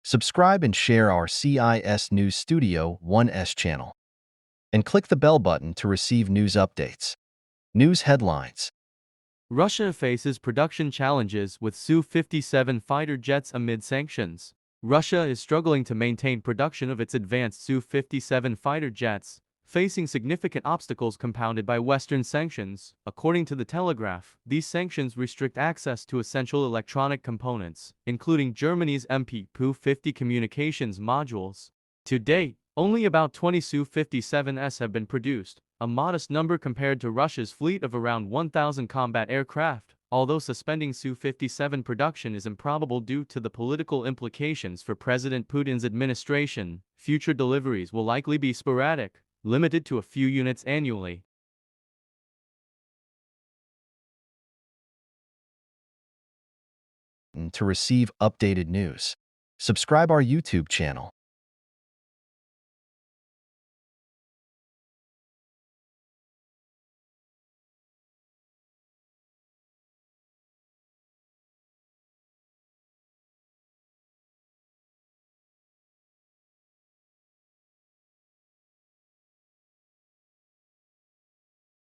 Subscribe and share our CIS News Studio 1s channel. And click the bell button to receive news updates. News headlines. Russia faces production challenges with Su-57 fighter jets amid sanctions. Russia is struggling to maintain production of its advanced Su-57 fighter jets, facing significant obstacles compounded by Western sanctions. According to the Telegraph, these sanctions restrict access to essential electronic components, including Germany's Su-50 communications modules. To date, only about 20 Su-57s have been produced, a modest number compared to Russia's fleet of around 1,000 combat aircraft. Although suspending Su-57 production is improbable due to the political implications for President Putin's administration, future deliveries will likely be sporadic, limited to a few units annually. To receive updated news, subscribe our YouTube channel.